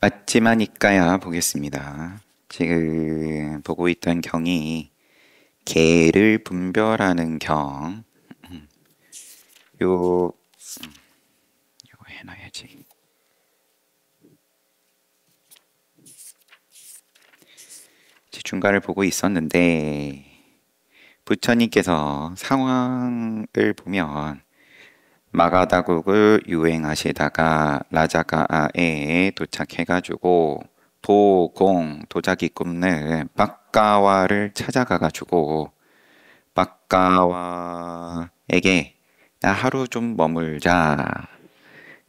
맞지마니까야 보겠습니다. 지금 보고 있던 경이 개를 분별하는 경. 요, 요거 해놔야지. 중간을 보고 있었는데, 부처님께서 상황을 보면, 마가다국을 유행하시다가 라자가아에 도착해가지고, 도자기 굽는 빡가와를 찾아가가지고, 빡가와에게 나 하루 좀 머물자.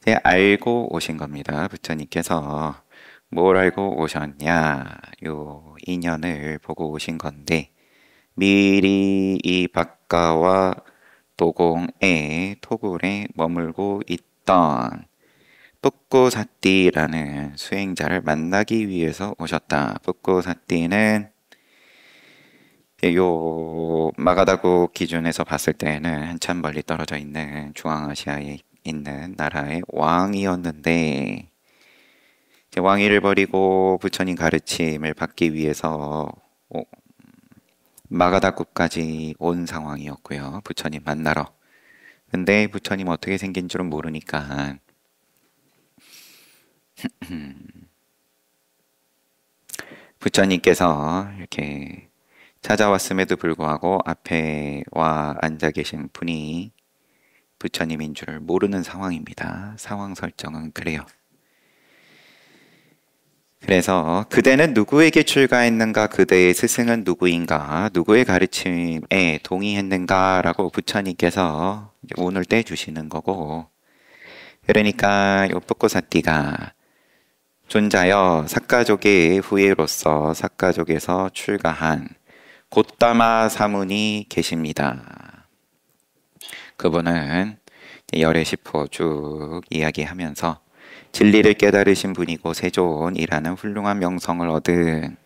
이제 알고 오신 겁니다. 부처님께서 뭘 알고 오셨냐? 요 인연을 보고 오신 건데 미리 이 빡가와 도공의 토굴에 머물고 있던 뿌꾸사띠라는 수행자를 만나기 위해서 오셨다. 뿌꾸사띠는 요 마가다국 기준에서 봤을 때는 한참 멀리 떨어져 있는 중앙아시아에 있는 나라의 왕이었는데 이제 왕위를 버리고 부처님 가르침을 받기 위해서 마가다국까지 온 상황이었고요. 부처님 만나러. 근데 부처님 어떻게 생긴 줄은 모르니까 부처님께서 이렇게 찾아왔음에도 불구하고 앞에 와 앉아 계신 분이 부처님인 줄을 모르는 상황입니다. 상황 설정은 그래요. 그래서 그대는 누구에게 출가했는가? 그대의 스승은 누구인가? 누구의 가르침에 동의했는가? 라고 부처님께서 운을 떼주시는 거고 그러니까 요 뿌꼬사띠가 존자여 삭가족의 후예로서 삭가족에서 출가한 곧다마 사문이 계십니다. 그분은 열의 시포 쭉 이야기하면서 진리를 깨달으신 분이고 세존이라는 훌륭한 명성을 얻은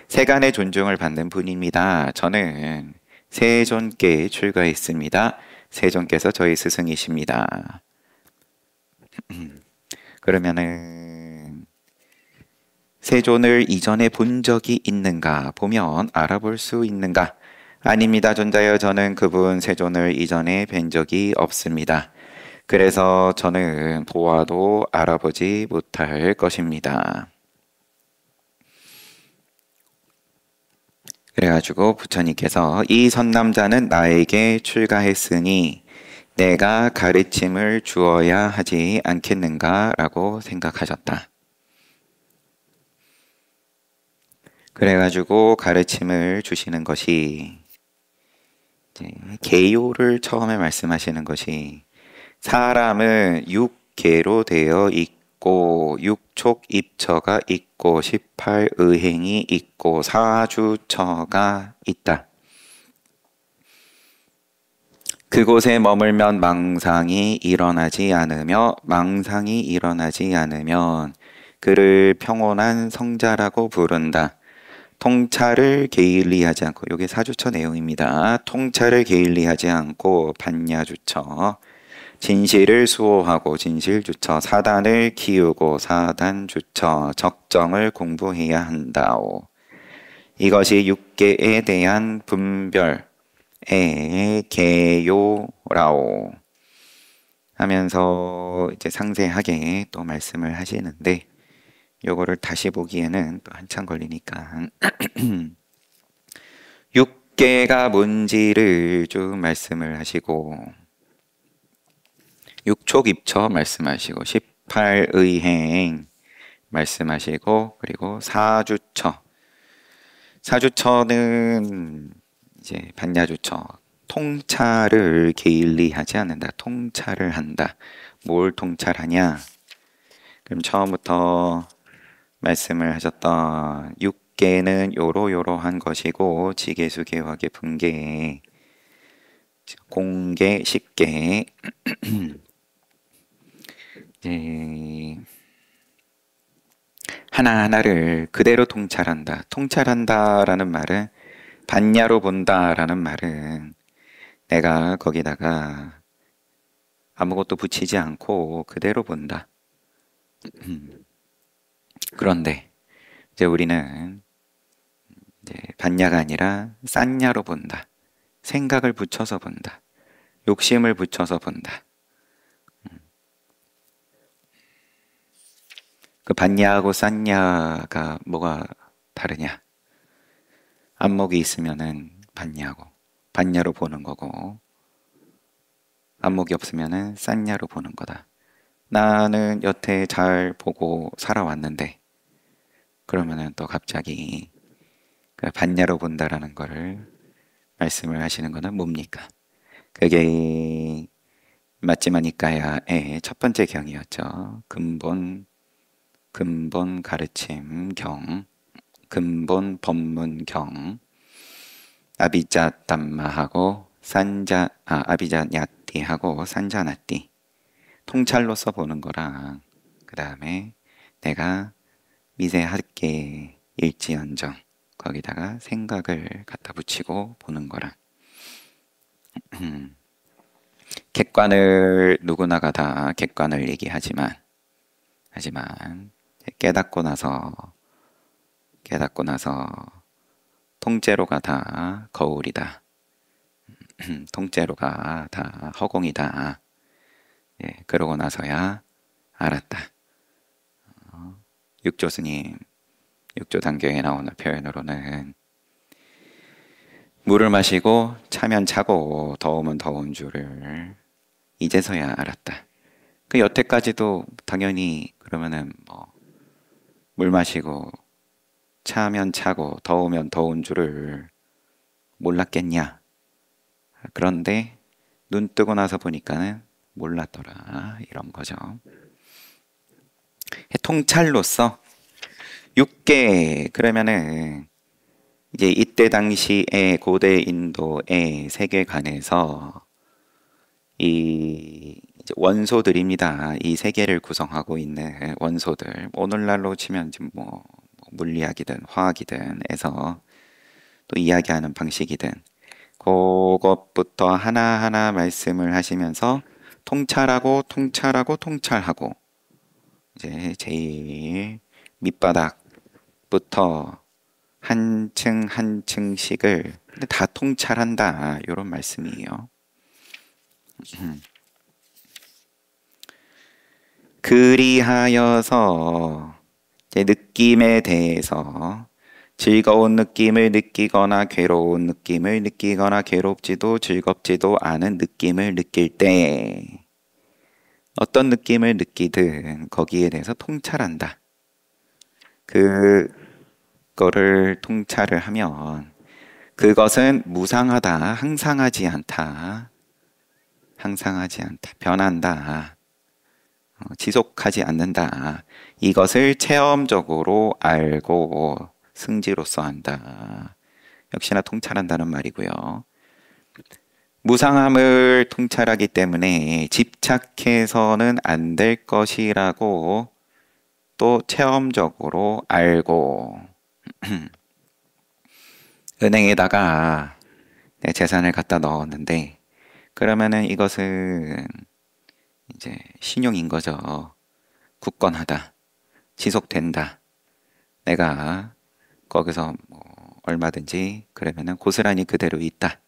세간의 존중을 받는 분입니다. 저는 세존께 출가했습니다. 세존께서 저희 스승이십니다. 그러면은 세존을 이전에 본 적이 있는가? 보면 알아볼 수 있는가? 아닙니다. 존자여 저는 그분 세존을 이전에 뵌 적이 없습니다. 그래서 저는 보아도 알아보지 못할 것입니다. 그래가지고 부처님께서 이 선남자는 나에게 출가했으니 내가 가르침을 주어야 하지 않겠는가 라고 생각하셨다. 그래가지고 가르침을 주시는 것이 개요를 처음에 말씀하시는 것이 사람은 육계로 되어 있고 육촉입처가 있고 18의행이 있고 사주처가 있다. 그곳에 머물면 망상이 일어나지 않으면 그를 평온한 성자라고 부른다. 통찰을 게일리하지 않고 이게 사주처 내용입니다. 통찰을 게일리하지 않고 반야주처 진실을 수호하고 진실주처 사단을 키우고 사단주처 적정을 공부해야 한다오. 이것이 육계에 대한 분별의 개요라오 하면서 이제 상세하게 또 말씀을 하시는데 요거를 다시 보기에는 또 한참 걸리니까 육계가 뭔지를 쭉 말씀을 하시고 육촉입처 말씀하시고 18의행 말씀하시고 그리고 사주처는 이제 반야주처 통찰을 게일리하지 않는다. 통찰을 한다. 뭘 통찰하냐? 그럼 처음부터 말씀을 하셨던 육계는 요러요러한 것이고 지계수계화계 분계 공계 식계 하나하나를 그대로 통찰한다. 통찰한다라는 말은 반야로 본다라는 말은 내가 거기다가 아무것도 붙이지 않고 그대로 본다. 그런데 이제 우리는 이제 봤냐가 아니라 쌌냐로 본다. 생각을 붙여서 본다. 욕심을 붙여서 본다. 그 봤냐하고 쌌냐가 뭐가 다르냐? 안목이 있으면은 봤냐고, 봤냐로 보는 거고, 안목이 없으면은 쌌냐로 보는 거다. 나는 여태 잘 보고 살아왔는데, 그러면은 또 갑자기 그 봤냐로 본다라는 거를 말씀을 하시는 거는 뭡니까? 그게 맞지마니까야의 첫 번째 경이었죠. 근본 가르침 경, 근본 법문 경, 아비자 담마하고 아비자 야띠하고 산자나띠 통찰로서 보는 거랑 그 다음에 내가 미세하게 일지언정 거기다가 생각을 갖다 붙이고 보는 거랑 객관을 누구나가 다 객관을 얘기하지만 깨닫고 나서 통째로가 다 거울이다. 통째로가 다 허공이다. 예, 그러고 나서야 알았다. 육조 스님, 육조 단경에 나오는 표현으로는 물을 마시고 차면 차고 더우면 더운 줄을 이제서야 알았다. 그 여태까지도 당연히 그러면은 물 마시고 차면 차고 더우면 더운 줄을 몰랐겠냐? 그런데 눈 뜨고 나서 보니까는 몰랐더라. 이런 거죠. 통찰로서 6개 그러면은 이제 이때 당시에 고대 인도의 세계관에서 이 원소들입니다. 이 세계를 구성하고 있는 원소들. 오늘날로 치면 지금 뭐 물리학이든 화학이든 해서 또 이야기하는 방식이든 그것부터 하나하나 말씀을 하시면서 통찰하고 이제 제일 밑바닥부터 한 층 한 층씩을 근데 다 통찰한다 이런 말씀이에요. 그리하여서 이제 느낌에 대해서 즐거운 느낌을 느끼거나 괴로운 느낌을 느끼거나 괴롭지도 즐겁지도 않은 느낌을 느낄 때 어떤 느낌을 느끼든 거기에 대해서 통찰한다. 그거를 통찰을 하면 그것은 무상하다, 항상하지 않다, 변한다, 지속하지 않는다. 이것을 체험적으로 알고 승지로서 한다. 역시나 통찰한다는 말이고요. 무상함을 통찰하기 때문에 집착해서는 안 될 것이라고 또 체험적으로 알고 은행에다가 내 재산을 갖다 넣었는데 그러면은 이것은 이제 신용인 거죠. 굳건하다. 지속된다. 내가 거기서 뭐 얼마든지 그러면은 고스란히 그대로 있다.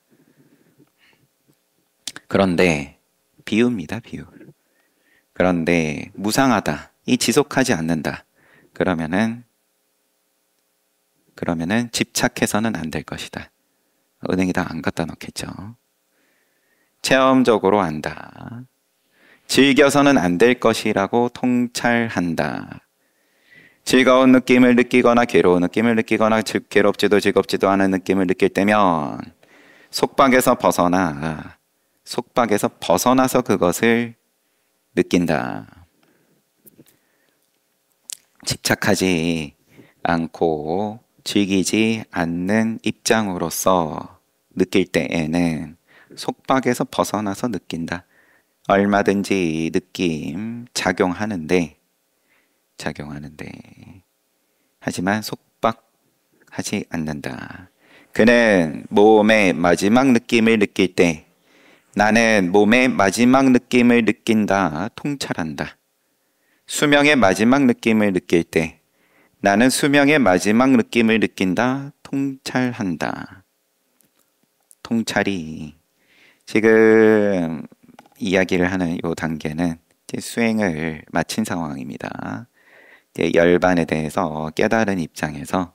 그런데 비유입니다. 비유. 그런데 무상하다. 이 지속하지 않는다. 그러면은 집착해서는 안 될 것이다. 은행에다 안 갖다 놓겠죠. 체험적으로 안다. 즐겨서는 안 될 것이라고 통찰한다. 즐거운 느낌을 느끼거나 괴로운 느낌을 느끼거나 괴롭지도 즐겁지도 않은 느낌을 느낄 때면 속박에서 벗어나서 그것을 느낀다. 집착하지 않고 즐기지 않는 입장으로서 느낄 때에는 속박에서 벗어나서 느낀다. 얼마든지 느낌 작용하는데 하지만 속박하지 않는다. 그는 몸의 마지막 느낌을 느낄 때 나는 몸의 마지막 느낌을 느낀다. 통찰한다. 수명의 마지막 느낌을 느낄 때 나는 수명의 마지막 느낌을 느낀다. 통찰한다. 통찰이 지금 이야기를 하는 요 단계는 이제 수행을 마친 상황입니다. 이제 열반에 대해서 깨달은 입장에서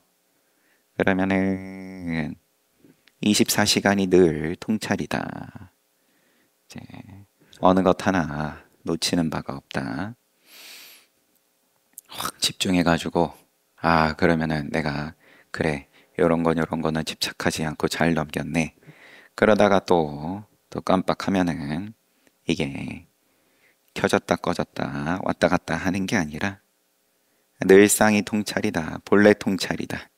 그러면은 24시간이 늘 통찰이다. 이제 어느 것 하나 놓치는 바가 없다. 확 집중해가지고 그러면은 내가 그래 요런 거는 집착하지 않고 잘 넘겼네. 그러다가 또 깜빡하면은 이게 켜졌다 꺼졌다 왔다 갔다 하는 게 아니라 늘상이 통찰이다. 본래 통찰이다.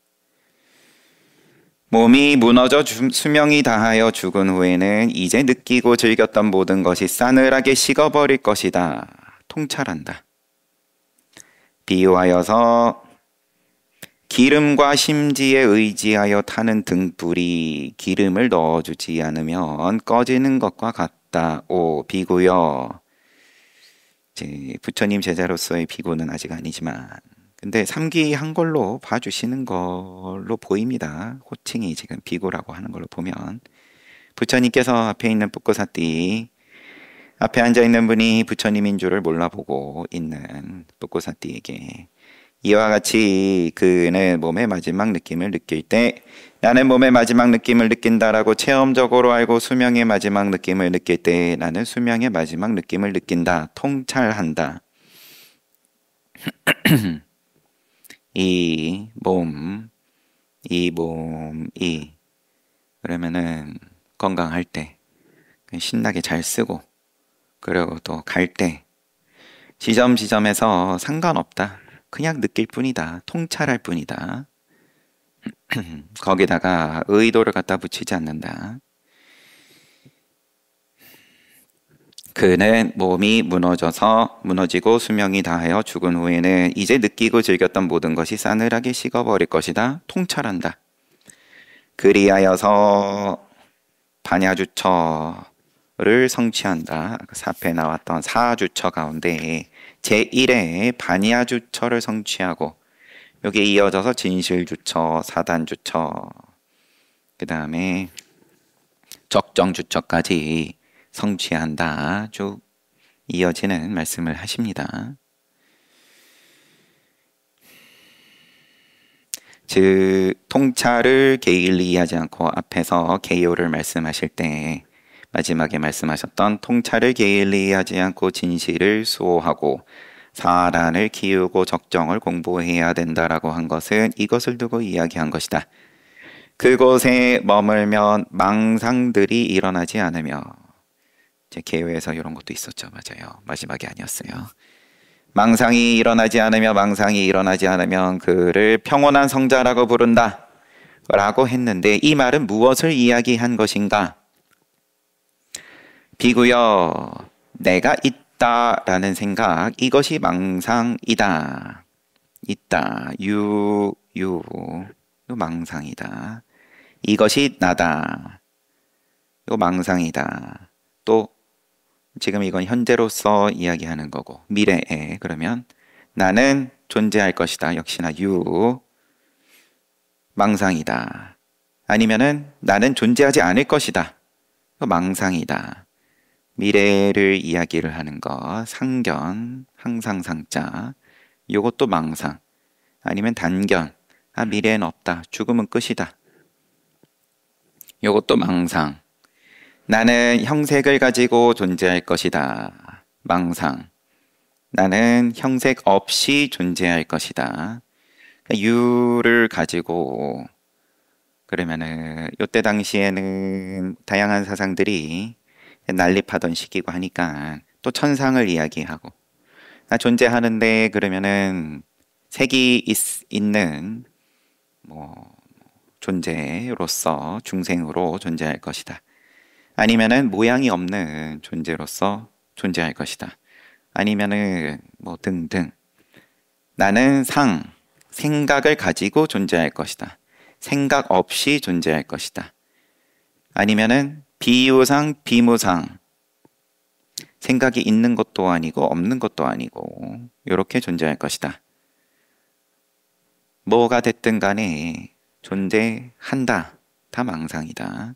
몸이 무너져 수명이 다하여 죽은 후에는 이제 느끼고 즐겼던 모든 것이 싸늘하게 식어버릴 것이다. 통찰한다. 비유하여서 기름과 심지에 의지하여 타는 등불이 기름을 넣어주지 않으면 꺼지는 것과 같다. 비고요. 부처님 제자로서의 비고는 아직 아니지만 근데 삼기한 걸로 봐주시는 걸로 보입니다. 호칭이 지금 비고라고 하는 걸로 보면 부처님께서 앞에 있는 뿌꾸사띠 앞에 앉아있는 분이 부처님인 줄을 몰라보고 있는 뿌꾸사띠에게 이와 같이 그는 몸의 마지막 느낌을 느낄 때 나는 몸의 마지막 느낌을 느낀다라고 체험적으로 알고 수명의 마지막 느낌을 느낄 때 나는 수명의 마지막 느낌을 느낀다. 통찰한다. 이 몸이 그러면은 건강할 때 신나게 잘 쓰고 그리고 또 갈 때 지점에서 상관없다. 그냥 느낄 뿐이다. 통찰할 뿐이다. 거기다가 의도를 갖다 붙이지 않는다. 그는 몸이 무너지고 수명이 다하여 죽은 후에는 이제 느끼고 즐겼던 모든 것이 싸늘하게 식어버릴 것이다. 통찰한다. 그리하여서 반야주처를 성취한다. 사패에 나왔던 사주처 가운데 제1의 반야주처를 성취하고 여기에 이어져서 진실주처, 사단주처, 그 다음에 적정주처까지 성취한다. 쭉 이어지는 말씀을 하십니다. 즉 통찰을 게일리 이해하지 않고 앞에서 개요를 말씀하실 때 마지막에 말씀하셨던 통찰을 게일리 이해하지 않고 진실을 수호하고 사란을 키우고 적정을 공부해야 된다라고 한 것은 이것을 두고 이야기한 것이다. 그곳에 머물면 망상들이 일어나지 않으며 제 개요에서 이런 것도 있었죠. 맞아요. 마지막이 아니었어요. 망상이 일어나지 않으면 그를 평온한 성자라고 부른다 라고 했는데 이 말은 무엇을 이야기한 것인가? 비구여 내가 있다라는 생각 이것이 망상이다. 있다. 망상이다. 이것이 나다. 이거 망상이다. 또 지금 이건 현재로서 이야기하는 거고 미래에 그러면 나는 존재할 것이다. 역시나 망상이다. 아니면은 나는 존재하지 않을 것이다. 망상이다. 미래를 이야기를 하는 거 상견, 항상 상자 요것도 망상. 아니면 단견. 미래는 없다. 죽음은 끝이다. 요것도 망상. 나는 형색을 가지고 존재할 것이다. 망상. 나는 형색 없이 존재할 것이다. 유를 가지고 그러면은 요때 당시에는 다양한 사상들이 난립하던 시기고 하니까 또 천상을 이야기하고 나 존재하는데 그러면은 색이 있는 존재로서 중생으로 존재할 것이다. 아니면은 모양이 없는 존재로서 존재할 것이다. 아니면은 등등. 나는 생각을 가지고 존재할 것이다. 생각 없이 존재할 것이다. 아니면은 비유상, 비무상. 생각이 있는 것도 아니고 없는 것도 아니고 이렇게 존재할 것이다. 뭐가 됐든 간에 존재한다. 다 망상이다.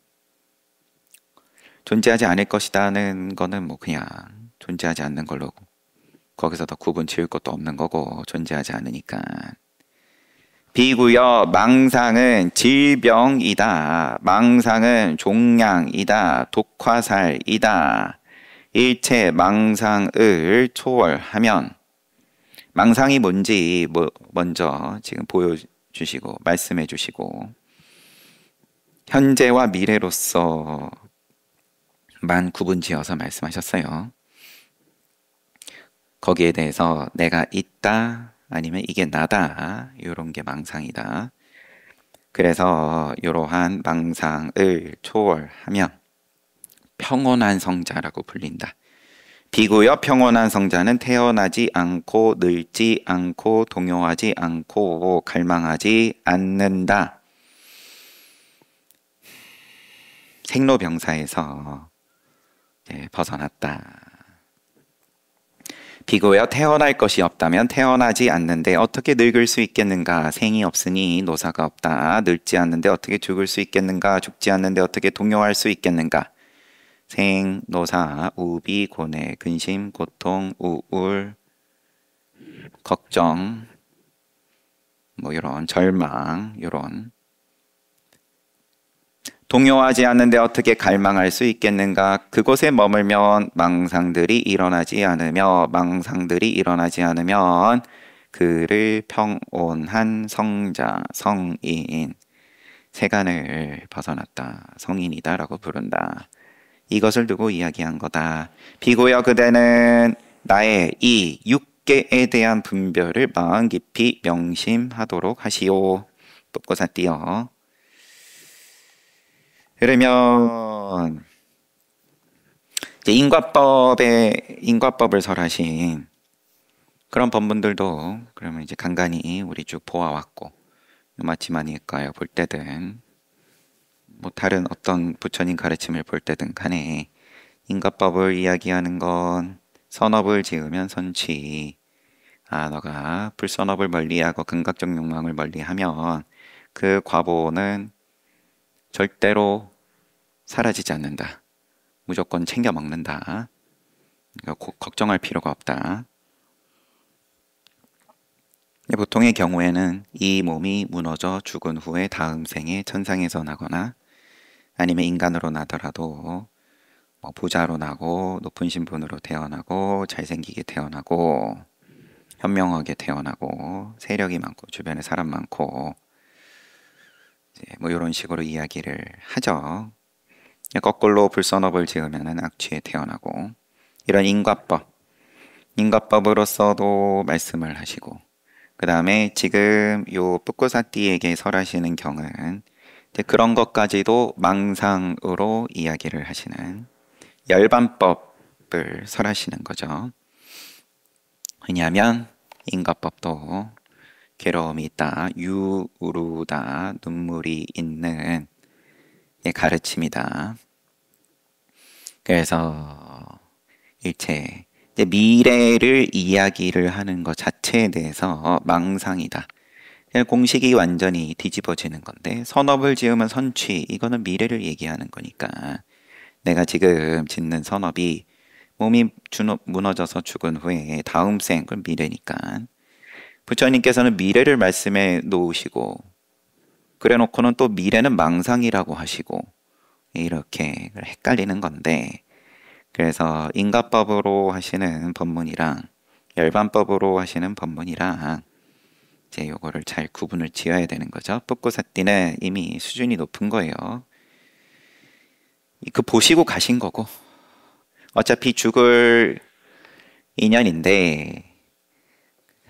존재하지 않을 것이다는 거는 뭐 그냥 존재하지 않는 걸로 거기서 더 구분 지을 것도 없는 거고 존재하지 않으니까. 비구여 망상은 질병이다. 망상은 종양이다. 독화살이다. 일체 망상을 초월하면 망상이 뭔지 먼저 지금 보여주시고 말씀해 주시고 현재와 미래로서만 구분지어서 말씀하셨어요. 거기에 대해서 내가 있다 아니면 이게 나다 이런 게 망상이다. 그래서 이러한 망상을 초월하면 평온한 성자라고 불린다. 비구여 평온한 성자는 태어나지 않고 늙지 않고 동요하지 않고 갈망하지 않는다. 생로병사에서 벗어났다. 비구여 태어날 것이 없다면 태어나지 않는데 어떻게 늙을 수 있겠는가? 생이 없으니 노사가 없다. 늙지 않는데 어떻게 죽을 수 있겠는가? 죽지 않는데 어떻게 동요할 수 있겠는가? 생, 노사, 우비, 고뇌, 근심, 고통, 우울, 걱정, 뭐 이런 절망, 이런 동요하지 않는데 어떻게 갈망할 수 있겠는가? 그곳에 머물면 망상들이 일어나지 않으면 그를 평온한 성자, 성인, 세간을 벗어났다. 성인이다라고 부른다. 이것을 두고 이야기한 거다. 비구여 그대는 나의 이 육계에 대한 분별을 마음 깊이 명심하도록 하시오. 붓고사 띄어. 그러면 이제 인과법을 설하신 그런 법문들도 그러면 이제 간간히 우리 쭉 보아왔고 마치마니까요 볼 때든 뭐 다른 어떤 부처님 가르침을 볼 때든 간에 인과법을 이야기하는 건 선업을 지으면 선취. 너가 불선업을 멀리하고 감각적 욕망을 멀리하면 그 과보는 절대로 사라지지 않는다. 무조건 챙겨 먹는다. 그러니까 걱정할 필요가 없다. 보통의 경우에는 이 몸이 무너져 죽은 후에 다음 생에 천상에서 나거나 아니면 인간으로 나더라도 뭐 부자로 나고 높은 신분으로 태어나고 잘생기게 태어나고 현명하게 태어나고 세력이 많고 주변에 사람 많고 뭐 이런 식으로 이야기를 하죠. 거꾸로 불선업을 지으면 악취에 태어나고 이런 인과법으로서도 말씀을 하시고 그 다음에 지금 요 뿌꾸사띠에게 설하시는 경은 그런 것까지도 망상으로 이야기를 하시는 열반법을 설하시는 거죠. 왜냐하면 인과법도 괴로움이 있다, 유우루다, 눈물이 있는 가르침이다. 그래서 일체 미래를 이야기를 하는 것 자체에 대해서 망상이다. 공식이 완전히 뒤집어지는 건데 선업을 지으면 선취, 이거는 미래를 얘기하는 거니까 내가 지금 짓는 선업이 몸이 무너져서 죽은 후에 다음 생, 그건 미래니까 부처님께서는 미래를 말씀해 놓으시고 그래 놓고는 또 미래는 망상이라고 하시고 이렇게 헷갈리는 건데 그래서 인과법으로 하시는 법문이랑 열반법으로 하시는 법문이랑 이제 요거를 잘 구분을 지어야 되는 거죠. 뿌꾸사띠는 이미 수준이 높은 거예요. 그 보시고 가신 거고 어차피 죽을 인연인데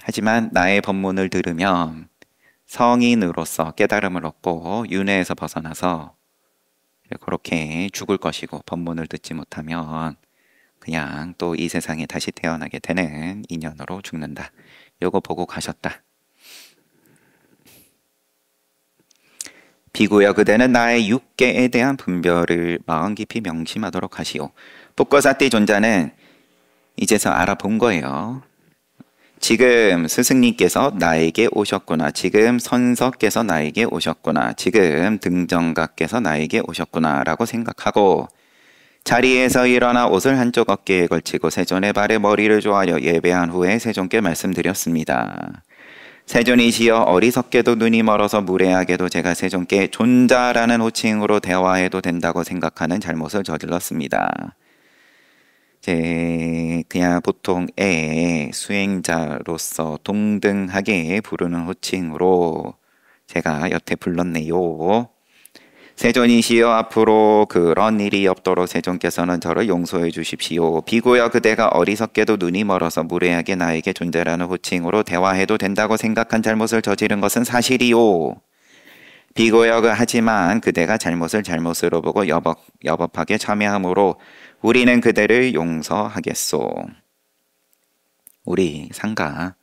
하지만 나의 법문을 들으면 성인으로서 깨달음을 얻고 윤회에서 벗어나서 그렇게 죽을 것이고 법문을 듣지 못하면 그냥 또 이 세상에 다시 태어나게 되는 인연으로 죽는다. 요거 보고 가셨다. 비구여 그대는 나의 육계에 대한 분별을 마음 깊이 명심하도록 하시오. 뿌꾸사띠 존자는 이제서 알아본 거예요. 지금 스승님께서 나에게 오셨구나. 지금 선서께서 나에게 오셨구나. 지금 등정각께서 나에게 오셨구나. 라고 생각하고 자리에서 일어나 옷을 한쪽 어깨에 걸치고 세존의 발에 머리를 조아려 예배한 후에 세존께 말씀드렸습니다. 세존이시여 어리석게도 눈이 멀어서 무례하게도 제가 세존께 존자라는 호칭으로 대화해도 된다고 생각하는 잘못을 저질렀습니다. 그냥 보통의 수행자로서 동등하게 부르는 호칭으로 제가 여태 불렀네요. 세존이시여 앞으로 그런 일이 없도록 세존께서는 저를 용서해 주십시오. 비고여 그대가 어리석게도 눈이 멀어서 무례하게 나에게 존재라는 호칭으로 대화해도 된다고 생각한 잘못을 저지른 것은 사실이요. 비고여 하지만 그대가 잘못을 잘못으로 보고 여법하게 참여함으로 우리는 그대를 용서하겠소. 우리 상가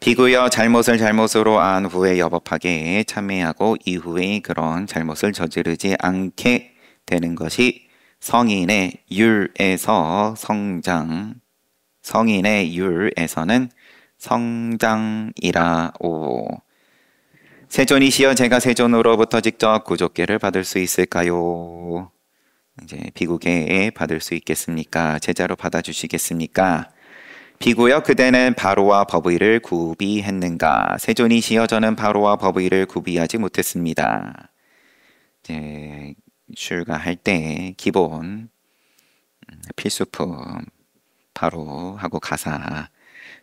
비구여 잘못을 잘못으로 안 후에 여법하게 참회하고 이후에 그런 잘못을 저지르지 않게 되는 것이 성인의 율에서 성인의 율에서는 성장이라오. 세존이시여 제가 세존으로부터 직접 구족계를 받을 수 있을까요? 이제 비구계에 받을 수 있겠습니까? 제자로 받아주시겠습니까? 비구여 그대는 바로와 법의를 구비했는가? 세존이시여 저는 바로와 법의를 구비하지 못했습니다. 이제 출가할 때 기본 필수품 바로하고 가사.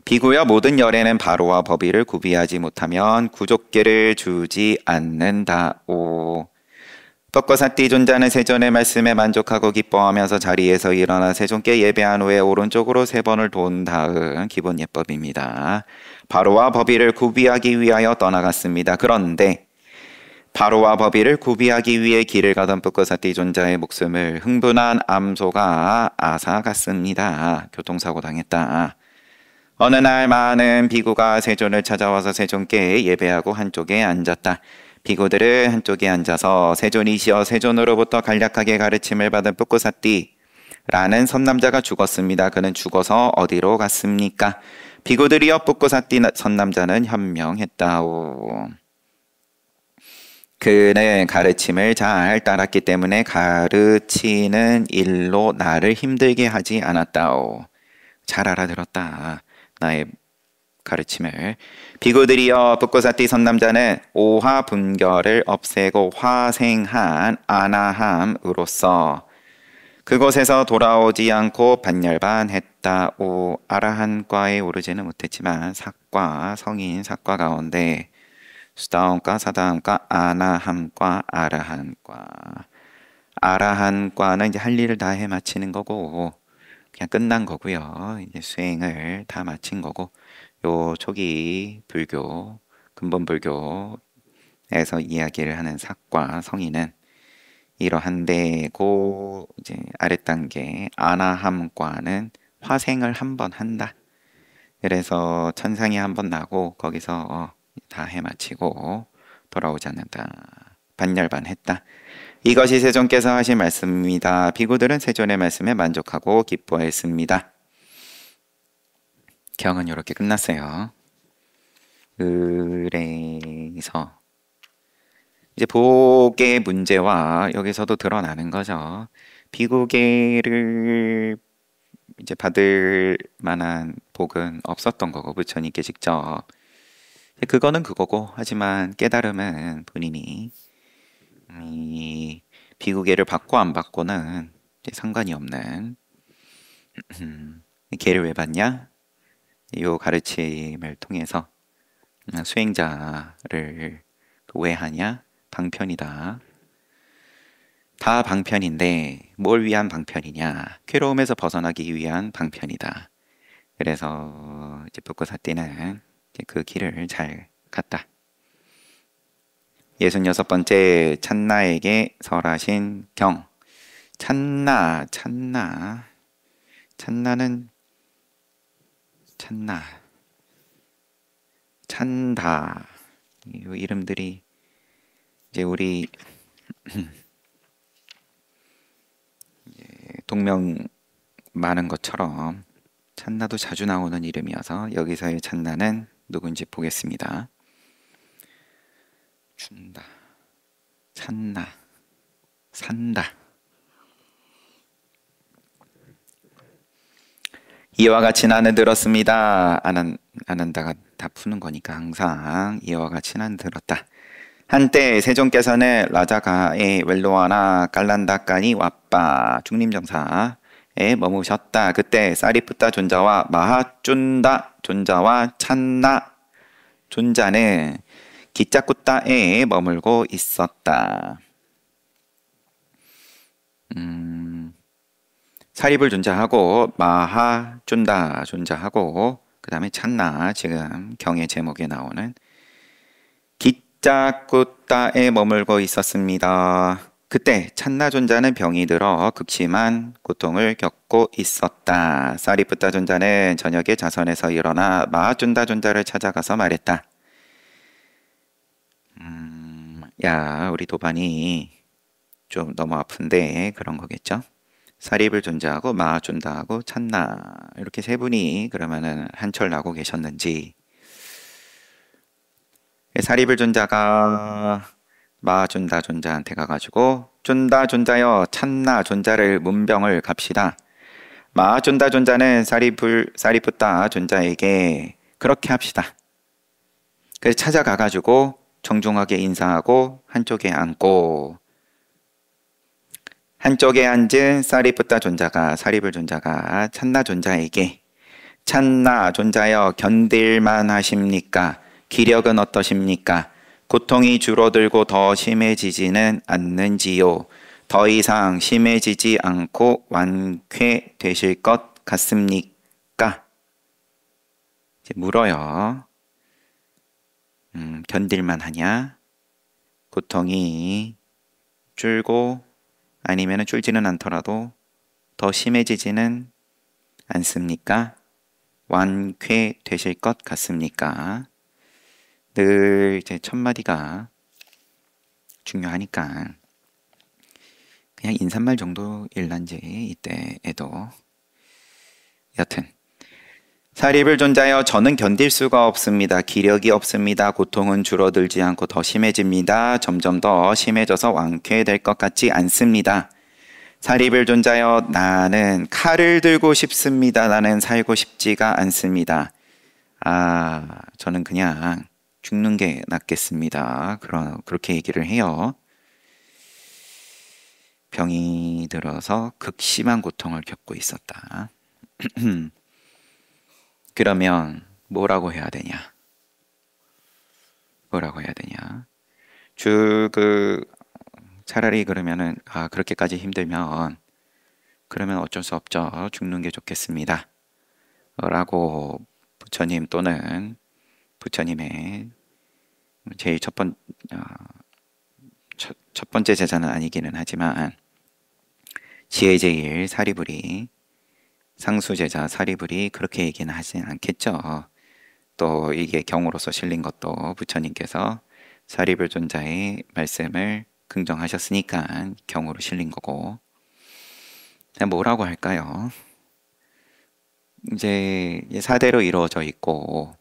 비구여 모든 열애는 바로와 법의를 구비하지 못하면 구족계를 주지 않는다오. 법거사띠 존자는 세존의 말씀에 만족하고 기뻐하면서 자리에서 일어나 세존께 예배한 후에 오른쪽으로 3번을 돈 다음 기본 예법입니다. 바로와 법의를 구비하기 위하여 떠나갔습니다. 그런데 바로와 법의를 구비하기 위해 길을 가던 법거사띠 존자의 목숨을 흥분한 암소가 앗아갔습니다. 교통사고 당했다. 어느 날 많은 비구가 세존을 찾아와서 세존께 예배하고 한쪽에 앉았다. 비구들은 한쪽에 앉아서 세존이시여 세존으로부터 간략하게 가르침을 받은 뿌꾸사띠라는 선남자가 죽었습니다. 그는 죽어서 어디로 갔습니까? 비구들이여 뿌꾸사띠 선남자는 현명했다오. 그는 가르침을 잘 따랐기 때문에 가르치는 일로 나를 힘들게 하지 않았다오. 잘 알아들었다. 나의 가르침을. 비구들이여 뿌꾸사띠 선남자는 오화 분결을 없애고 화생한 아나함으로써 그곳에서 돌아오지 않고 반열반했다오. 아라한과에 오르지는 못했지만 사과, 성인 사과 가운데 수다움과 사다움과 아나함과 아라한과. 아라한과는 이제 할 일을 다 해 마치는 거고 그냥 끝난 거고요. 이제 수행을 다 마친 거고 요 초기 불교, 근본 불교에서 이야기를 하는 사과 성인은 이러한데 그 이제 아랫단계 아나함과는 화생을 한 번 한다. 그래서 천상이 한 번 나고 거기서 다 해마치고 돌아오지 않는다. 반열반했다. 이것이 세존께서 하신 말씀입니다. 비구들은 세존의 말씀에 만족하고 기뻐했습니다. 경은 이렇게 끝났어요. 그래서 이제 복의 문제와 여기서도 드러나는 거죠. 비구계를 이제 받을 만한 복은 없었던 거고 부처님께 직접 그거는 그거고 하지만 깨달음은 본인이 이 비구계를 받고 안 받고는 이제 상관이 없는 계를 왜 받냐? 이 가르침을 통해서 수행자를 왜 하냐? 방편이다. 다 방편인데 뭘 위한 방편이냐? 괴로움에서 벗어나기 위한 방편이다. 그래서 이제 뿌꾸사띠는 그 길을 잘 갔다. 66번째 찬나에게 설하신 경. 찬나는 찬다. 이 이름들이 이제 우리 동명 많은 것처럼 찬나도 자주 나오는 이름이어서 여기서의 찬나는 누군지 보겠습니다. 준다, 찬나, 산다. 이와 같이 나는 들었습니다. 안 한다가 다 푸는 거니까 항상 이와 같이 나는 들었다. 한때 세종께서는 라자가에 웰로아나 깔란다까니 와빠 중림정사에 머무셨다. 그때 사리푸타 존자와 마하쭌다 존자와 찬나 존자는 기짜꾸따에 머물고 있었다. 사리불 존자하고 마하쭌다 존자하고 그 다음에 찬나, 지금 경의 제목에 나오는 기짜꾸따에 머물고 있었습니다. 그때 찬나 존자는 병이 들어 극심한 고통을 겪고 있었다. 사리푸타 존자는 저녁에 자선에서 일어나 마하쭌다 존자를 찾아가서 말했다. 야, 우리 도반이 좀 너무 아픈데 그런 거겠죠? 사리불 존자하고 마하쭌다하고 찬나 이렇게 세 분이 그러면은 한철 나고 계셨는지, 사리불 존자가 마하쭌다 존자한테 가가지고 쭌다 존자여 찬나 존자를 문병을 갑시다. 마하쭌다 존자는 사리푸타 존자에게 그렇게 합시다. 그래서 찾아가가지고 정중하게 인사하고 한쪽에 앉고, 한쪽에 앉은 사리불 존자가 찬나 존자에게 찬나 존자여 견딜만 하십니까? 기력은 어떠십니까? 고통이 줄어들고 더 심해지지는 않는지요? 더 이상 심해지지 않고 완쾌되실 것 같습니까? 이제 물어요. 견딜만 하냐? 고통이 줄고 아니면 줄지는 않더라도 더 심해지지는 않습니까? 완쾌되실 것 같습니까? 늘 이제 첫 마디가 중요하니까 그냥 인사말 정도 일란지 이때에도. 여튼 사리불 존자여 저는 견딜 수가 없습니다. 기력이 없습니다. 고통은 줄어들지 않고 더 심해집니다. 점점 더 심해져서 완쾌될 것 같지 않습니다. 사리불 존자여 나는 칼을 들고 싶습니다. 나는 살고 싶지가 않습니다. 저는 그냥 죽는 게 낫겠습니다. 그렇게 얘기를 해요. 병이 들어서 극심한 고통을 겪고 있었다. 그러면 뭐라고 해야 되냐? 차라리 그러면은 그렇게까지 힘들면 그러면 어쩔 수 없죠. 죽는 게 좋겠습니다. 라고 부처님 또는 부처님의 제일 첫 번째 제자는 아니기는 하지만 지혜제일 사리불이, 상수제자 사리불이 그렇게 얘기는 하진 않겠죠. 또 이게 경으로서 실린 것도 부처님께서 사리불 존자의 말씀을 긍정하셨으니까 경으로 실린 거고. 뭐라고 할까요? 이제 사대로 이루어져 있고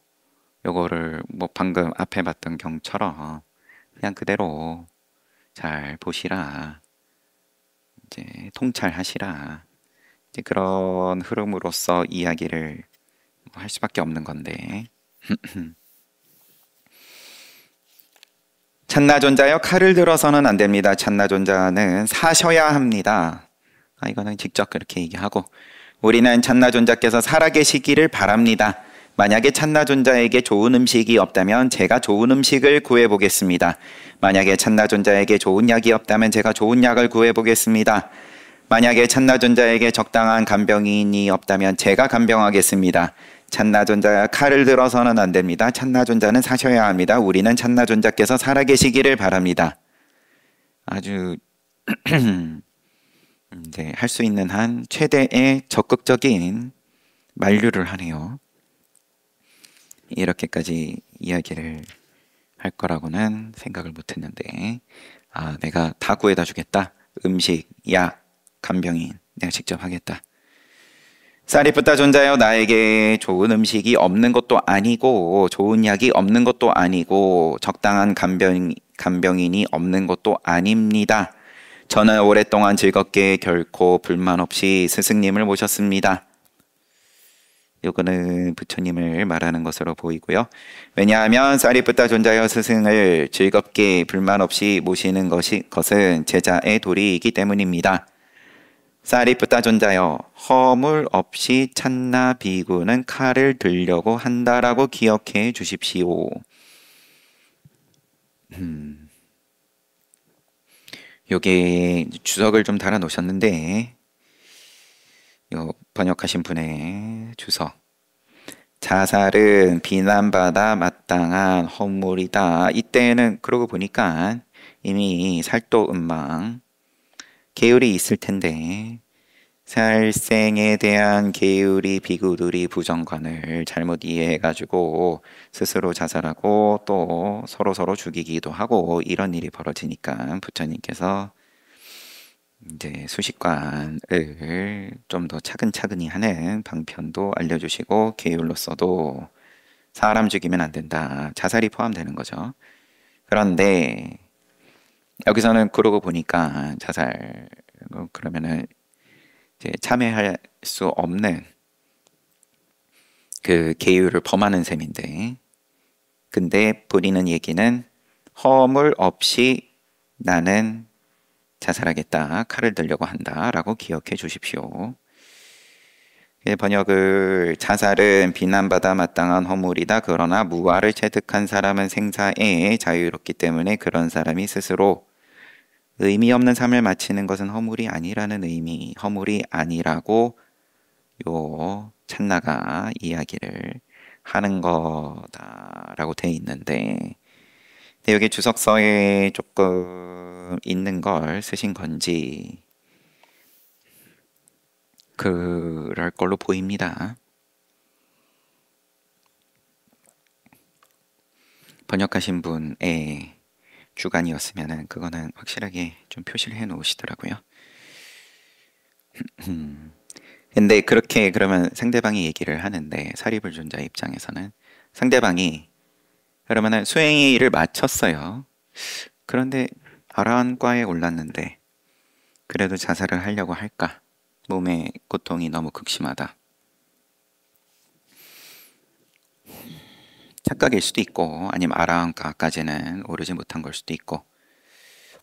요거를 뭐 방금 앞에 봤던 경처럼 그냥 그대로 잘 보시라, 이제 통찰하시라, 이제 그런 흐름으로서 이야기를 할 수밖에 없는 건데. 찬나 존자여 칼을 들어서는 안 됩니다. 찬나 존자는 사셔야 합니다. 이거는 직접 그렇게 얘기하고, 우리는 찬나 존자께서 살아계시기를 바랍니다. 만약에 찬나 존자에게 좋은 음식이 없다면 제가 좋은 음식을 구해보겠습니다. 만약에 찬나 존자에게 좋은 약이 없다면 제가 좋은 약을 구해보겠습니다. 만약에 찬나 존자에게 적당한 간병인이 없다면 제가 간병하겠습니다. 찬나 존자야 칼을 들어서는 안 됩니다. 찬나 존자는 사셔야 합니다. 우리는 찬나 존자께서 살아계시기를 바랍니다. 아주 이제 할 수 있는 한 최대의 적극적인 만류를 하네요. 이렇게까지 이야기를 할 거라고는 생각을 못했는데, 내가 다 구해다 주겠다. 음식, 약, 간병인 내가 직접 하겠다. 사리프타 존자여, 나에게 좋은 음식이 없는 것도 아니고 좋은 약이 없는 것도 아니고 적당한 간병인이 없는 것도 아닙니다. 저는 오랫동안 즐겁게 결코 불만 없이 스승님을 모셨습니다. 요거는 부처님을 말하는 것으로 보이고요. 왜냐하면 사리프타 존자여, 스승을 즐겁게 불만 없이 모시는 것은 제자의 도리이기 때문입니다. 사리프타 존자여, 허물 없이 찬나 비구는 칼을 들려고 한다라고 기억해 주십시오. 요게 주석을 좀 달아 놓으셨는데, 요 번역하신 분의 주석. 자살은 비난받아 마땅한 허물이다. 이때는 그러고 보니까 이미 살도음망 계율이 있을 텐데, 살생에 대한 계율이 비구들이 부정관을 잘못 이해해가지고 스스로 자살하고 또 서로 죽이기도 하고 이런 일이 벌어지니까 부처님께서 이제 수식관을 좀 더 차근차근히 하는 방편도 알려주시고, 계율로서도 사람 죽이면 안 된다, 자살이 포함되는 거죠. 그런데 여기서는 그러고 보니까 자살, 그러면은 이제 참여할 수 없는 그 계율을 범하는 셈인데, 근데 부리는 얘기는 허물 없이 나는 자살하겠다, 칼을 들려고 한다 라고 기억해 주십시오. 번역을, 자살은 비난받아 마땅한 허물이다. 그러나 무아를 체득한 사람은 생사에 자유롭기 때문에 그런 사람이 스스로 의미 없는 삶을 마치는 것은 허물이 아니라는 의미, 허물이 아니라고 요 찬나가 이야기를 하는 거다라고 돼 있는데, 근데 여기 주석서에 조금 있는 걸 쓰신 건지 그럴 걸로 보입니다. 번역하신 분의 주관이었으면 그거는 확실하게 좀 표시를 해 놓으시더라고요. 근데 그렇게 그러면 상대방이 얘기를 하는데, 사리불존자 입장에서는 상대방이 그러면은 수행의 일을 마쳤어요. 그런데 아라한과에 올랐는데 그래도 자살을 하려고 할까? 몸의 고통이 너무 극심하다. 착각일 수도 있고, 아니면 아라한과까지는 오르지 못한 걸 수도 있고.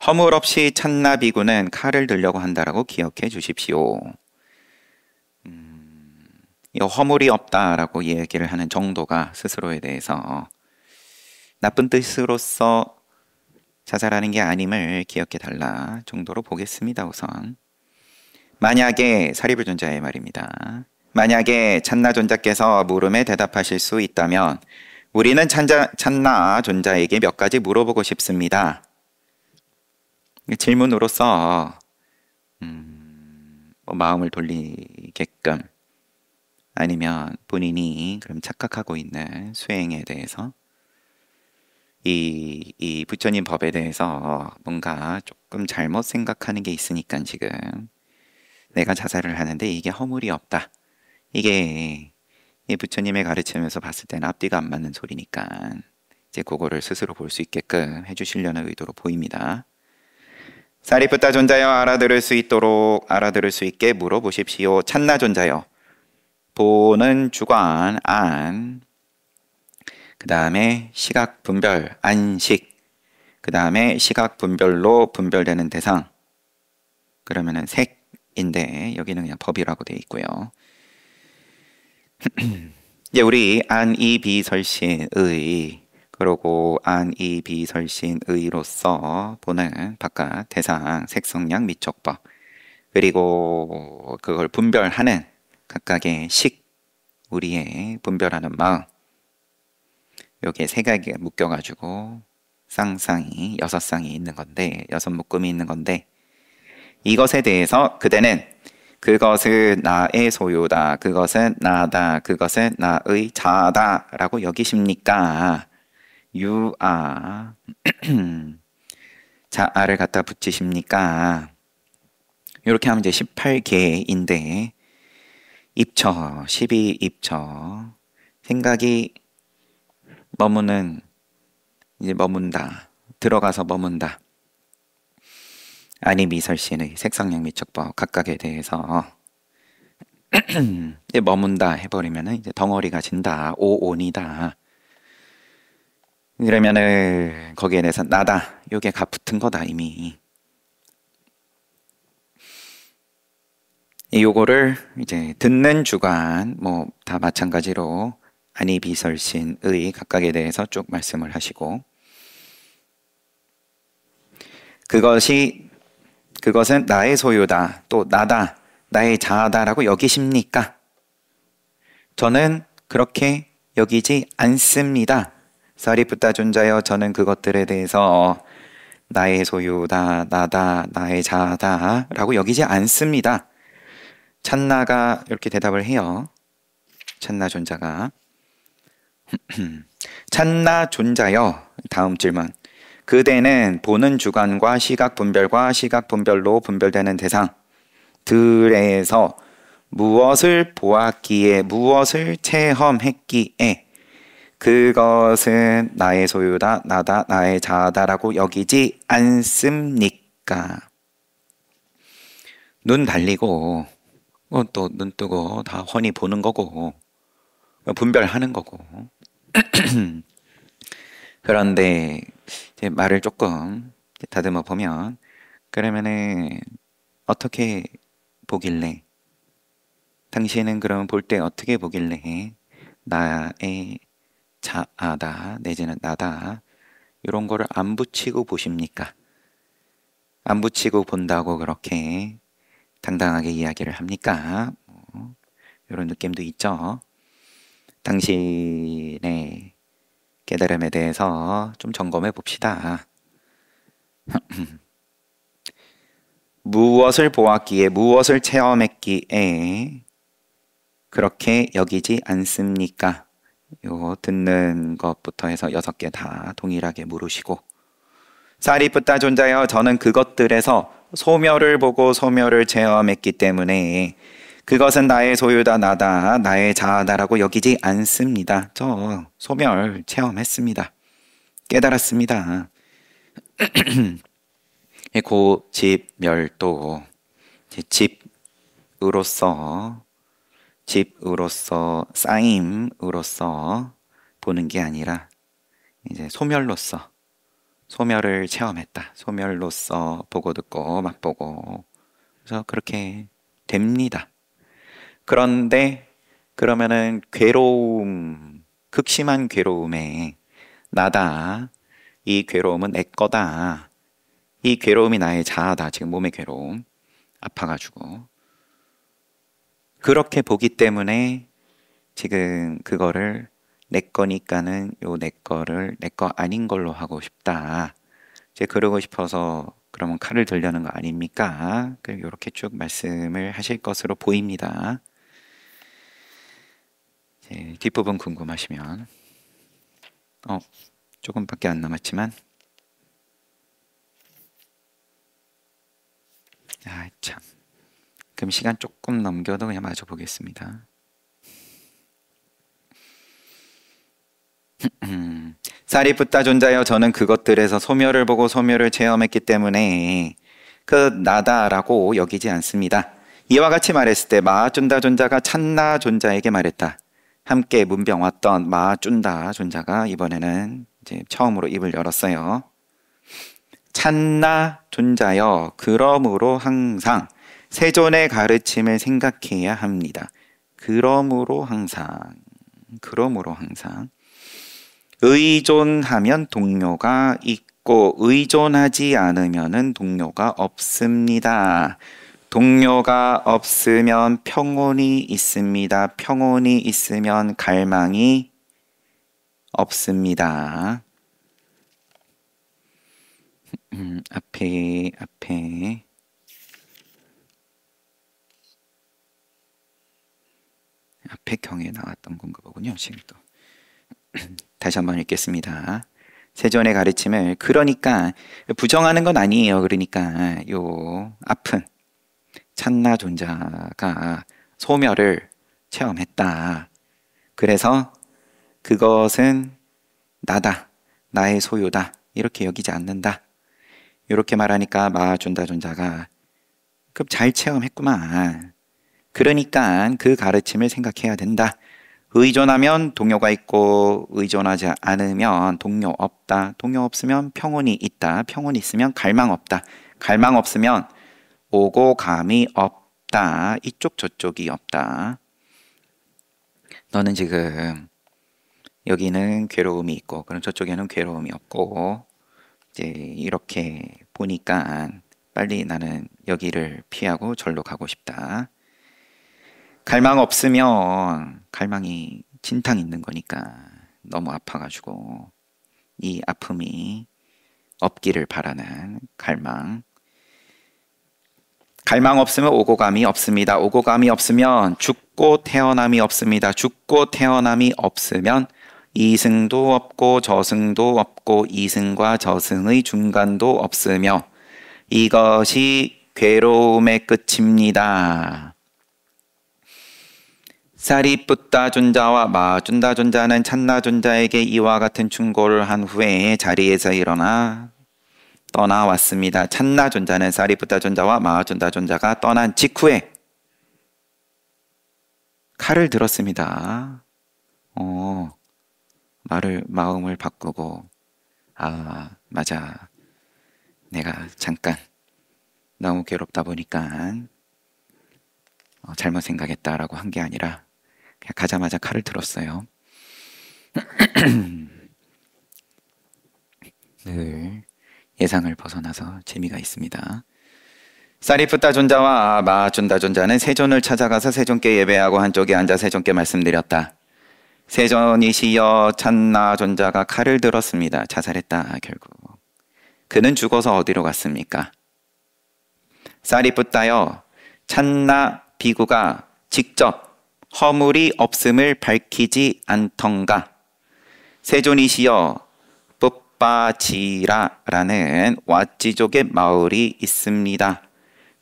허물 없이 찬나 비구는 칼을 들려고 한다라고 기억해 주십시오. 이 허물이 없다라고 얘기를 하는 정도가 스스로에 대해서 나쁜 뜻으로서 자살하는 게 아님을 기억해 달라 정도로 보겠습니다. 우선 만약에 사리불존자의 말입니다. 만약에 찬나 존자께서 물음에 대답하실 수 있다면 우리는 찬나 존자에게 몇 가지 물어보고 싶습니다. 질문으로서 마음을 돌리게끔, 아니면 본인이 그럼 착각하고 있는 수행에 대해서, 이 부처님 법에 대해서 뭔가 조금 잘못 생각하는 게 있으니까 지금 내가 자살을 하는데 이게 허물이 없다, 이게 이 부처님의 가르침에서 봤을 때는 앞뒤가 안 맞는 소리니까 이제 그거를 스스로 볼 수 있게끔 해주시려는 의도로 보입니다. 사리푸타 존자여, 알아들을 수 있게 물어보십시오. 찬나 존자여, 보는 주관 안, 그 다음에 시각 분별 안식, 그 다음에 시각 분별로 분별되는 대상, 그러면은 색인데 여기는 그냥 법이라고 되어 있고요. 이제 우리 안이비설신의, 그리고 안이비설신의로서 보는 바깥 대상 색성량 미촉법, 그리고 그걸 분별하는 각각의 식, 우리의 분별하는 마음, 여기에 세 가지가 묶여가지고 쌍쌍이, 여섯 쌍이 있는 건데, 여섯 묶음이 있는 건데, 이것에 대해서 그대는 그것은 나의 소유다, 그것은 나다, 그것은 나의 자아다 라고 여기십니까? 유아 자아를 갖다 붙이십니까? 이렇게 하면 이제 18개인데, 입처, 12입처. 생각이 머무는, 이제 머문다. 들어가서 머문다. 아니 미설신의 색상력 미척법 각각에 대해서 이제 머문다 해버리면은 이제 덩어리가 진다. 오온이다. 그러면은 거기에 대해서 나다. 요게 가 붙은 거다 이미. 요거를 이제 듣는 주관 뭐 다 마찬가지로 아니 비설신의 각각에 대해서 쭉 말씀을 하시고 그것은 나의 소유다. 또 나다. 나의 자아다라고 여기십니까? 저는 그렇게 여기지 않습니다. 사리푸타 존자여 저는 그것들에 대해서 나의 소유다, 나다, 나의 자아다 라고 여기지 않습니다. 찬나가 이렇게 대답을 해요. 찬나 존자가 찬나 존자여 다음 질문 그대는 보는 주관과 시각 분별과 시각 분별로 분별되는 대상들에서 무엇을 보았기에 무엇을 체험했기에 그것은 나의 소유다, 나다, 나의 자아다라고 여기지 않습니까? 눈 달리고 또 눈 뜨고 다 훤히 보는 거고 분별하는 거고 그런데 이제 말을 조금 다듬어 보면 그러면은 어떻게 보길래 당신은 그럼 볼 때 어떻게 보길래 나의 자아다 내지는 나다 이런 거를 안 붙이고 보십니까? 안 붙이고 본다고 그렇게 당당하게 이야기를 합니까? 이런 느낌도 있죠. 당신의 깨달음에 대해서 좀 점검해 봅시다. 무엇을 보았기에 무엇을 체험했기에 그렇게 여기지 않습니까? 요 듣는 것부터 해서 6개 다 동일하게 물으시고 사리푸타 존자여 저는 그것들에서 소멸을 보고 소멸을 체험했기 때문에 그것은 나의 소유다 나다 나의 자아다라고 여기지 않습니다. 저 소멸 체험했습니다. 깨달았습니다. 고집멸도 집으로서 쌓임으로서 보는 게 아니라 이제 소멸로서 소멸을 체험했다. 소멸로서 보고 듣고 맛보고 그래서 그렇게 됩니다. 그런데 그러면은 괴로움, 극심한 괴로움에 나다. 이 괴로움은 내 거다. 이 괴로움이 나의 자아다. 지금 몸의 괴로움. 아파가지고. 그렇게 보기 때문에 지금 그거를 내 거니까는 요 내 거를 내 거 아닌 걸로 하고 싶다. 이제 그러고 싶어서 그러면 칼을 들려는 거 아닙니까? 이렇게 쭉 말씀을 하실 것으로 보입니다. 뒷부분 궁금하시면 조금밖에 안 남았지만 참 그럼 시간 조금 넘겨도 그냥 마저 보겠습니다. 사리푸타 존자여 저는 그것들에서 소멸을 보고 소멸을 체험했기 때문에 그 나다라고 여기지 않습니다. 이와 같이 말했을 때 마하쭌다 존자가 찬나 존자에게 말했다. 함께 문병 왔던 마하쭌다 존자가 이번에는 이제 처음으로 입을 열었어요. 찬나 존자여 그러므로 항상 세존의 가르침을 생각해야 합니다. 그러므로 항상 의존하면 동료가 있고 의존하지 않으면 동료가 없습니다. 동료가 없으면 평온이 있습니다. 평온이 있으면 갈망이 없습니다. 앞에 경에 나왔던 건가 보군요. 지금 또 다시 한번 읽겠습니다. 세존의 가르침을 그러니까 부정하는 건 아니에요. 그러니까 요 아픈 찬나 존자가 소멸을 체험했다. 그래서 그것은 나다, 나의 소유다, 이렇게 여기지 않는다. 이렇게 말하니까 마준다존자가 그럼 잘 체험했구만. 그러니까 그 가르침을 생각해야 된다. 의존하면 동요가 있고 의존하지 않으면 동요 없다. 동요 없으면 평온이 있다. 평온이 있으면 갈망 없다. 갈망 없으면 오고 감이 없다. 이쪽 저쪽이 없다. 너는 지금 여기는 괴로움이 있고 그럼 저쪽에는 괴로움이 없고 이제 이렇게 보니까 빨리 나는 여기를 피하고 절로 가고 싶다. 갈망 없으면 갈망이 진탕 있는 거니까 너무 아파가지고 이 아픔이 없기를 바라는 갈망. 갈망 없으면 오고 감이 없습니다. 오고 감이 없으면 죽고 태어남이 없습니다. 죽고 태어남이 없으면 이승도 없고 저승도 없고 이승과 저승의 중간도 없으며 이것이 괴로움의 끝입니다. 사리뿌따 존자와 마준다 존자는 찬나 존자에게 이와 같은 충고를 한 후에 자리에서 일어나 떠나왔습니다. 찬나 존자는 사리뿌따 존자와 마준다 존자가 떠난 직후에 칼을 들었습니다. 마음을 바꾸고 맞아. 내가 잠깐 너무 괴롭다 보니까 잘못 생각했다라고 한 게 아니라 그냥 가자마자 칼을 들었어요. 늘 예상을 벗어나서 재미가 있습니다. 사리푸타 존자와 마준다 존자는 세존을 찾아가서 세존께 예배하고 한쪽에 앉아 세존께 말씀드렸다. 세존이시여 찬나 존자가 칼을 들었습니다. 자살했다. 결국 그는 죽어서 어디로 갔습니까? 사리푸타여 찬나 비구가 직접 허물이 없음을 밝히지 않던가? 세존이시여 뿌빠지라라는 왓지족의 마을이 있습니다.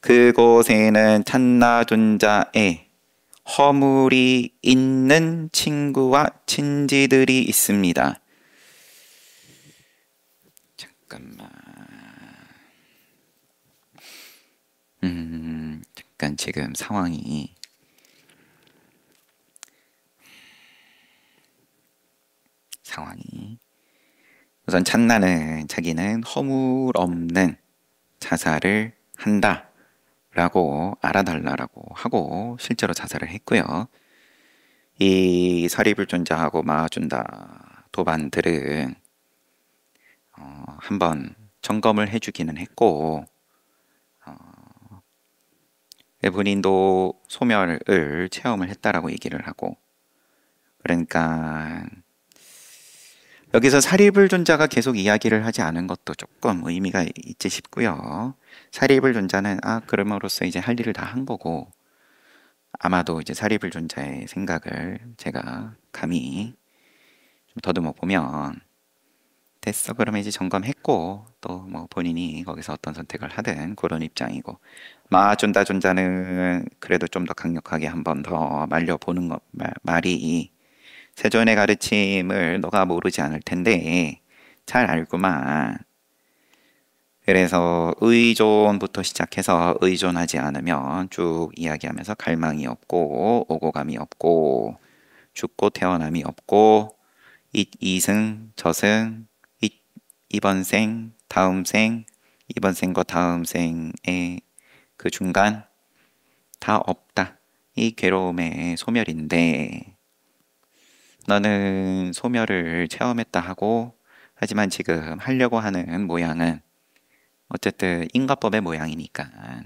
그곳에는 찬나 존자의 허물이 있는 친구와 친지들이 있습니다. 잠깐만. 잠깐 지금 상황이 우선 찬나는 자기는 허물 없는 자살을 한다 라고 알아달라고 하고 실제로 자살을 했고요. 이 사리불존자하고 마준다 도반들은 한번 점검을 해주기는 했고 본인도 소멸을 체험을 했다라고 얘기를 하고, 그러니까 여기서 사리불존자가 계속 이야기를 하지 않은 것도 조금 의미가 있지 싶고요. 사리불존자는 그럼으로써 이제 할 일을 다 한 거고, 아마도 이제 사리불존자의 생각을 제가 감히 좀 더듬어 보면 됐어 그러면 이제 점검했고 또 뭐 본인이 거기서 어떤 선택을 하든 그런 입장이고, 마준다 존자는 그래도 좀 더 강력하게 한 번 더 말려보는 말이 세존의 가르침을 너가 모르지 않을 텐데 잘 알구만. 그래서 의존부터 시작해서 의존하지 않으면 쭉 이야기하면서 갈망이 없고 오고감이 없고 죽고 태어남이 없고 이승 저승 이번 생 다음 생 이번 생과 다음 생의 그 중간 다 없다. 이 괴로움의 소멸인데 너는 소멸을 체험했다 하고, 하지만 지금 하려고 하는 모양은 어쨌든 인과법의 모양이니까,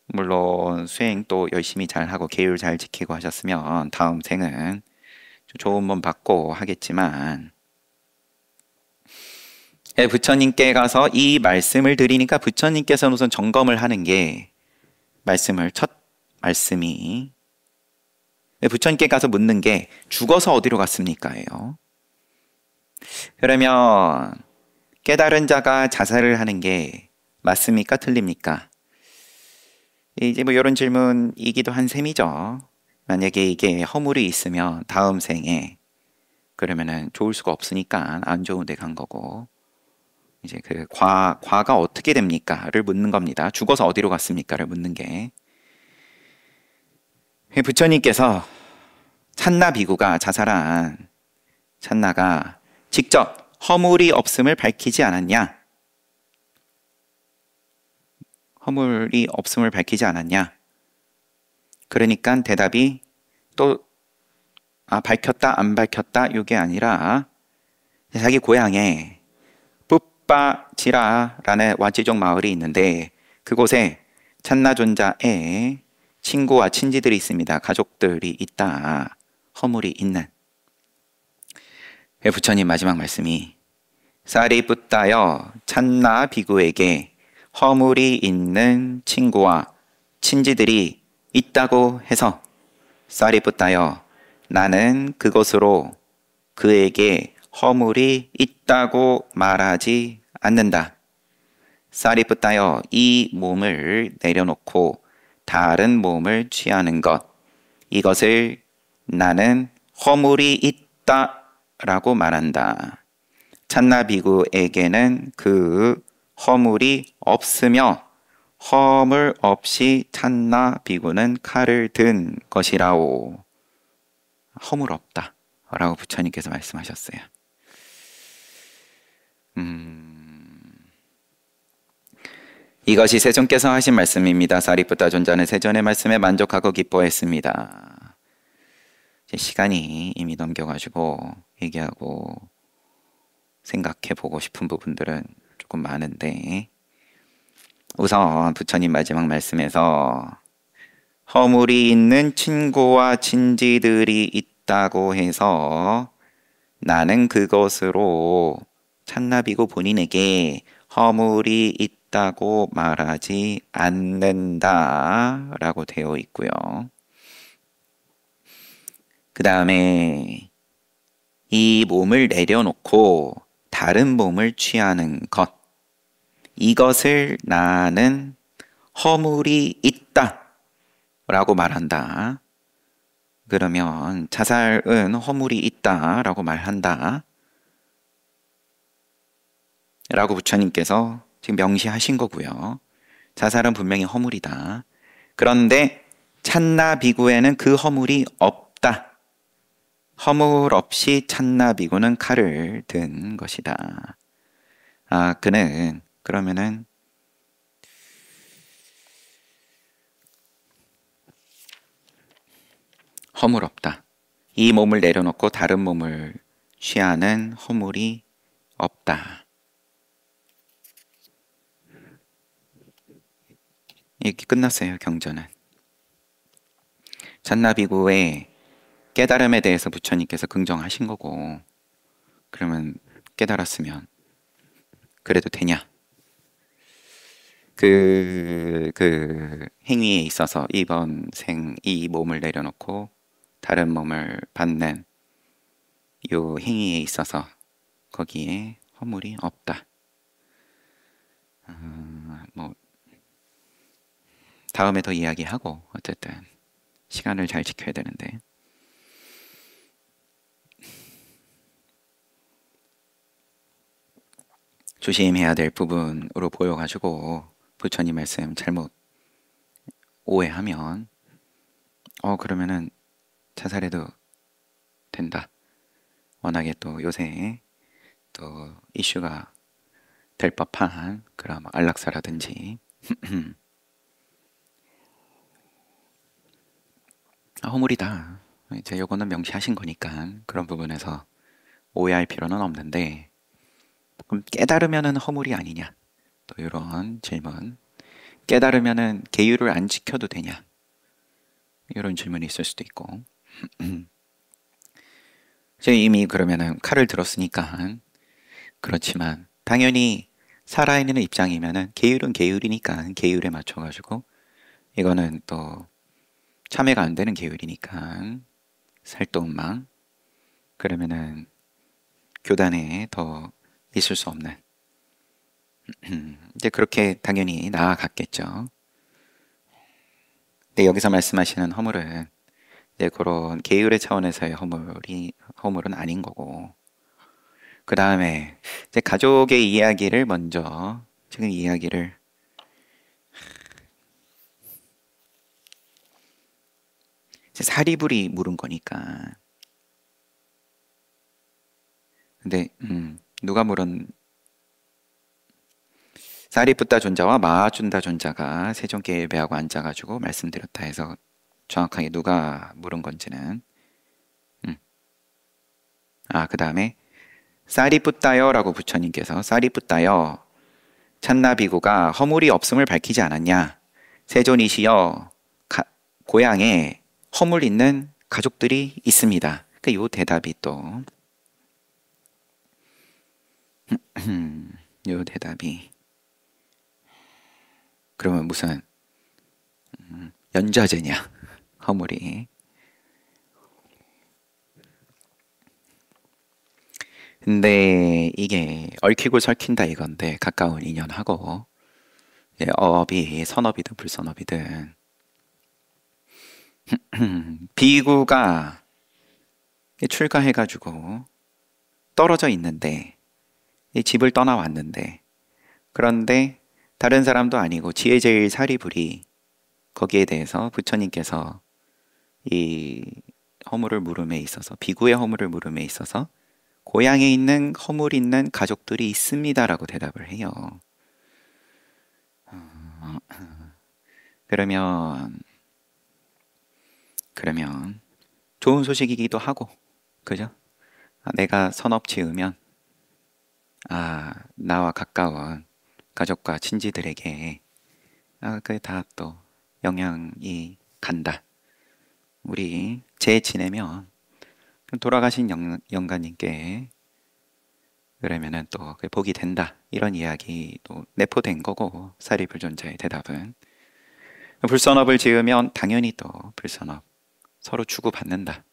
물론 수행도 열심히 잘하고 계율 잘 지키고 하셨으면 다음 생은 좀 좋은 몸 받고 하겠지만, 부처님께 가서 이 말씀을 드리니까 부처님께서는 우선 점검을 하는 게 첫 말씀이 부처님께 가서 묻는 게 죽어서 어디로 갔습니까?예요. 그러면 깨달은 자가 자살을 하는 게 맞습니까? 틀립니까? 이제 뭐 이런 질문이기도 한 셈이죠. 만약에 이게 허물이 있으면 다음 생에 그러면은 좋을 수가 없으니까 안 좋은 데 간 거고, 이제 그 과가 어떻게 됩니까?를 묻는 겁니다. 죽어서 어디로 갔습니까?를 묻는 게. 부처님께서 찬나 비구가 자살한 찬나가 직접 허물이 없음을 밝히지 않았냐? 허물이 없음을 밝히지 않았냐? 그러니까 대답이 또 밝혔다 안 밝혔다 이게 아니라 자기 고향에 뿌빠지라라는 와지족 마을이 있는데 그곳에 찬나존자의 친구와 친지들이 있습니다. 가족들이 있다. 허물이 있는. 부처님 마지막 말씀이 사리뿌따여 찬나 비구에게 허물이 있는 친구와 친지들이 있다고 해서 사리뿌따여 나는 그것으로 그에게 허물이 있다고 말하지 않는다. 사리뿌따여 이 몸을 내려놓고 다른 몸을 취하는 것, 이것을 나는 허물이 있다 라고 말한다. 찬나 비구에게는 그 허물이 없으며 허물 없이 찬나 비구는 칼을 든 것이라오. 허물 없다 라고 부처님께서 말씀하셨어요. 이것이 세존께서 하신 말씀입니다. 사리뿌따 존자는 세존의 말씀에 만족하고 기뻐했습니다. 시간이 이미 넘겨가지고 얘기하고 생각해보고 싶은 부분들은 조금 많은데, 우선 부처님 마지막 말씀에서 허물이 있는 친구와 친지들이 있다고 해서 나는 그것으로 찬나비고 본인에게 허물이 있다고 말하지 않는다 라고 되어 있고요. 그 다음에 이 몸을 내려놓고 다른 몸을 취하는 것, 이것을 나는 허물이 있다 라고 말한다. 그러면 자살은 허물이 있다 라고 말한다 라고 부처님께서 지금 명시하신 거고요. 자살은 분명히 허물이다. 그런데 찬나 비구에는 그 허물이 없다. 허물 없이 찬나 비구는 칼을 든 것이다. 그는 그러면은 허물 없다. 이 몸을 내려놓고 다른 몸을 취하는 허물이 없다. 이렇게 끝났어요, 경전은. 찬나 비구의 깨달음에 대해서 부처님께서 긍정하신 거고, 그러면 깨달았으면 그래도 되냐? 그 행위에 있어서 이번 생 이 몸을 내려놓고 다른 몸을 받는 요 행위에 있어서 거기에 허물이 없다. 뭐 다음에 더 이야기하고, 어쨌든 시간을 잘 지켜야 되는데, 조심해야 될 부분으로 보여가지고 부처님 말씀 잘못 오해하면 그러면은 자살해도 된다. 워낙에 또 요새 또 이슈가 될 법한 그런 안락사라든지 허물이다. 이제 요거는 명시하신 거니까 그런 부분에서 오해할 필요는 없는데, 그럼 깨달으면은 허물이 아니냐? 또 이런 질문. 깨달으면은 계율을 안 지켜도 되냐? 이런 질문이 있을 수도 있고. 제가 이미 그러면은 칼을 들었으니까 그렇지만 당연히 살아있는 입장이면은 계율은 계율이니까 계율에 맞춰가지고, 이거는 또 참회가 안 되는 계율이니까 살도음망, 그러면은 교단에 더 있을 수 없는 이제 그렇게 당연히 나아갔겠죠. 근데 여기서 말씀하시는 허물은 이제 그런 계율의 차원에서의 허물은 아닌 거고. 그 다음에 이제 가족의 이야기를 먼저 지금 이야기를 이제 사리불이 물은 거니까. 근데 누가 물은 사리붓다 존자와 마아준다 존자가 세종께 예배하고 앉아가지고 말씀드렸다 해서 정확하게 누가 물은 건지는 음. 그 다음에 사리붓다여라고 부처님께서 사리붓다여 찬나비구가 허물이 없음을 밝히지 않았냐 세존이시여 고향에 허물 있는 가족들이 있습니다. 요 대답이 또 요 대답이 그러면 무슨 연좌제냐 허물이. 근데 이게 얽히고 설킨다 이건데 가까운 인연하고 업이 선업이든 불선업이든 비구가 출가해가지고 떨어져 있는데 이 집을 떠나왔는데 그런데 다른 사람도 아니고 지혜제일 사리불이 거기에 대해서 부처님께서 이 허물을 물음에 있어서 비구의 허물을 물음에 있어서 고향에 있는 허물 있는 가족들이 있습니다라고 대답을 해요. 그러면 좋은 소식이기도 하고 그죠? 내가 선업 지으면 나와 가까운 가족과 친지들에게 그게 다 또 영향이 간다. 우리 재 지내면 돌아가신 영가님께 그러면은 또 그게 복이 된다. 이런 이야기도 내포된 거고 사리불존자의 대답은 불선업을 지으면 당연히 또 불선업 서로 주고받는다.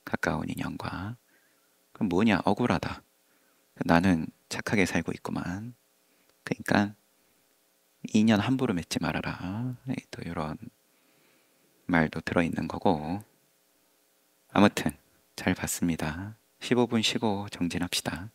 가까운 인연과. 그럼 뭐냐? 억울하다. 나는 착하게 살고 있구만. 그러니까 인연 함부로 맺지 말아라. 또 이런 말도 들어있는 거고. 아무튼 잘 봤습니다. 15분 쉬고 정진합시다.